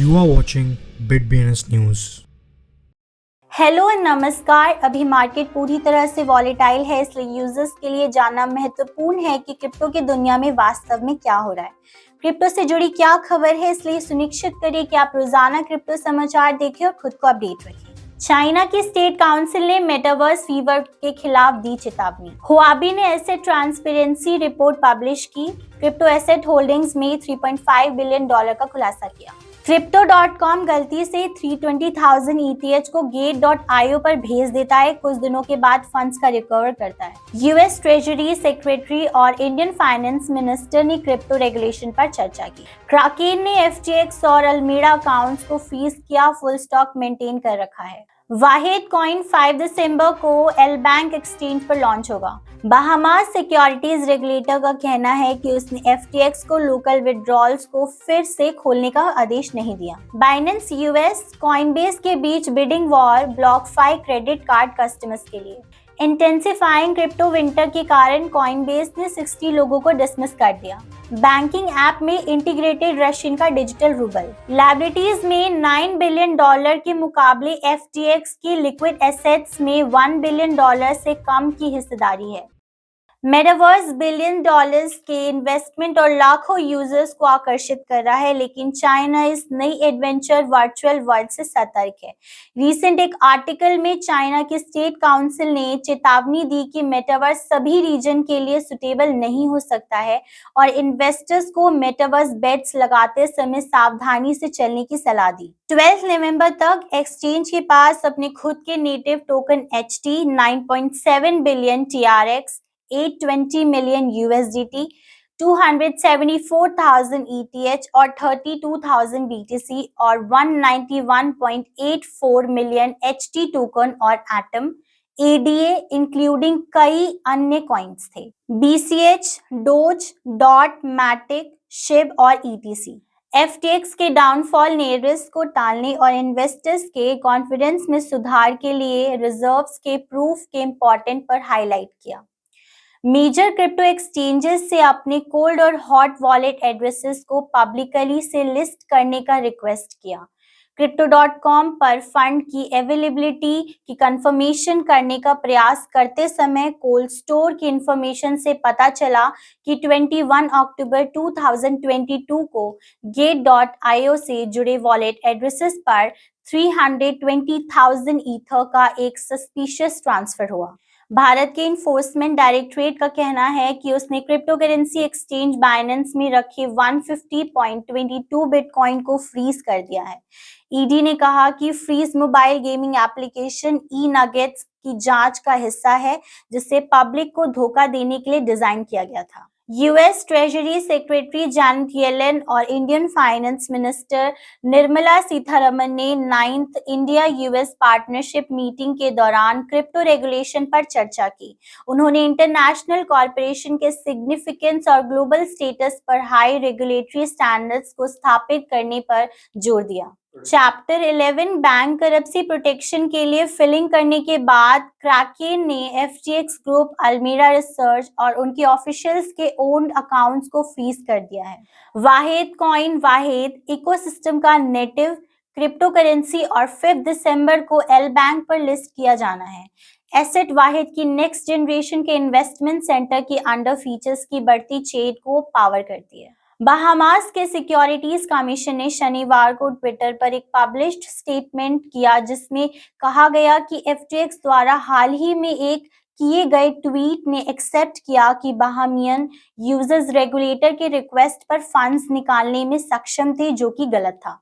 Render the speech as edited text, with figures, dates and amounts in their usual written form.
You are watching BitBNS News. Hello नमस्कार। अभी market पूरी तरह से वॉलेटाइल है, इसलिए यूजर्स के लिए जानना महत्वपूर्ण है कि क्रिप्टो की दुनिया में वास्तव में क्या हो रहा है। क्रिप्टो से जुड़ी क्या खबर है, इसलिए सुनिश्चित करिए कि आप रोजाना क्रिप्टो समाचार देखें और खुद को अपडेट रखें। चाइना की स्टेट काउंसिल ने मेटावर्स फीवर के खिलाफ दी चेतावनी। हुआबी ने एसेट ट्रांसपेरेंसी रिपोर्ट पब्लिश की। क्रिप्टो एसेट होल्डिंग्स में $3.5 बिलियन का खुलासा किया। Crypto.com गलती से 320,000 ETH को Gate.io पर भेज देता है, कुछ दिनों के बाद फंड्स का रिकवर करता है। यूएस ट्रेजरी सेक्रेटरी और इंडियन फाइनेंस मिनिस्टर ने क्रिप्टो रेगुलेशन पर चर्चा की। क्राकेन ने FTX और अल्मीड़ा अकाउंट्स को फ्रीज किया, फुल स्टॉक मेंटेन कर रखा है। वाहिद कॉइन 5 दिसंबर को एल बैंक एक्सचेंज पर लॉन्च होगा। बहामास सिक्योरिटीज रेगुलेटर का कहना है कि उसने FTX को लोकल विड्रॉल्स को फिर से खोलने का आदेश नहीं दिया। बाइनेंस यूएस कॉइनबेस के बीच bidding war, BlockFi credit card customers के लिए। इंटेंसिफाइंग क्रिप्टो विंटर के कारण कॉइनबेस ने 60 लोगों को डिसमिस कर दिया। बैंकिंग ऐप में इंटीग्रेटेड रशियन का डिजिटल रूबल। लायबिलिटीज में $9 बिलियन के मुकाबले FTX की लिक्विड एसेट्स में $1 बिलियन से कम की हिस्सेदारी है। मेटावर्स $बिलियन के इन्वेस्टमेंट और लाखों यूजर्स को आकर्षित कर रहा है, लेकिन चाइना इस नई एडवेंचर वर्चुअल वर्ल्ड से सतर्क है। रिसेंट एक आर्टिकल में चाइना की स्टेट काउंसिल ने चेतावनी दी कि मेटावर्स सभी रीजन के लिए सुटेबल नहीं हो सकता है और इन्वेस्टर्स को मेटावर्स बेट्स लगाते समय सावधानी से चलने की सलाह दी। 12 नवंबर तक एक्सचेंज के पास अपने खुद के native token HT 9.7 billion TRX, 820 million USDT, 274,000 ETH और 32,000 BTC और 191.84 मिलियन HT टोकन और एटम ADA इंक्लूडिंग कई अन्य कॉइन्स थे। BCH, डोज, डॉट, मैटिक, शिब और ETC। FTX के डाउनफॉल ने रिस्क को टालने और इन्वेस्टर्स के कॉन्फिडेंस में सुधार के लिए रिजर्व्स के प्रूफ के इम्पोर्टेंट पर हाईलाइट किया। मेजर क्रिप्टो एक्सचेंजेस से अपने कोल्ड और हॉट वॉलेट एड्रेसेस को पब्लिकली से लिस्ट करने का रिक्वेस्ट किया। Crypto.com पर फंड की अवेलेबिलिटी की कंफर्मेशन करने का प्रयास करते समय कोल्ड स्टोर की इंफॉर्मेशन से पता चला कि 21 अक्टूबर 2022 को Gate.io से जुड़े वॉलेट एड्रेसेस पर 320,000 ईथर का एक सस्पिशियस ट्रांसफर हुआ। भारत के इन्फोर्समेंट डायरेक्टरेट का कहना है कि उसने क्रिप्टो करेंसी एक्सचेंज बाइनेंस में रखे 150.22 बिटकॉइन को फ्रीज कर दिया है। ईडी ने कहा कि फ्रीज मोबाइल गेमिंग एप्लीकेशन ई-नगेट्स की जांच का हिस्सा है, जिसे पब्लिक को धोखा देने के लिए डिजाइन किया गया था। US treasury secretary Janet Yellen और Indian finance minister Nirmala Sitharaman ने 9th India US partnership meeting के दौरान क्रिप्टो रेगुलेशन पर चर्चा की। उन्होंने इंटरनेशनल कॉर्पोरेशन के सिग्निफिकेंस और ग्लोबल स्टेटस पर हाई रेगुलेटरी स्टैंडर्ड्स को स्थापित करने पर जोर दिया। चैप्टर 11 बैंक करप्सी प्रोटेक्शन के लिए फिलिंग करने के बाद क्राकेन ने FTX ग्रुप, अल्मीरा रिसर्च और उनके ऑफिशियल्स के ओन्ड अकाउंट्स को फ्रीज कर दिया है। वाहिद कॉइन वाहिद इकोसिस्टम का नेटिव क्रिप्टो करेंसी और 5 दिसंबर को एल बैंक पर लिस्ट किया जाना है। एसेट वाहिद की नेक्स्ट जनरेशन के इन्वेस्टमेंट सेंटर की अंडर फीचर्स की बढ़ती चेन को पावर करती है। बहामास के सिक्योरिटीज कमीशन ने शनिवार को ट्विटर पर एक पब्लिश्ड स्टेटमेंट किया, जिसमें कहा गया कि FTX द्वारा हाल ही में एक किए गए ट्वीट ने एक्सेप्ट किया कि बहामियन यूजर्स रेगुलेटर के रिक्वेस्ट पर फंड्स निकालने में सक्षम थे, जो कि गलत था।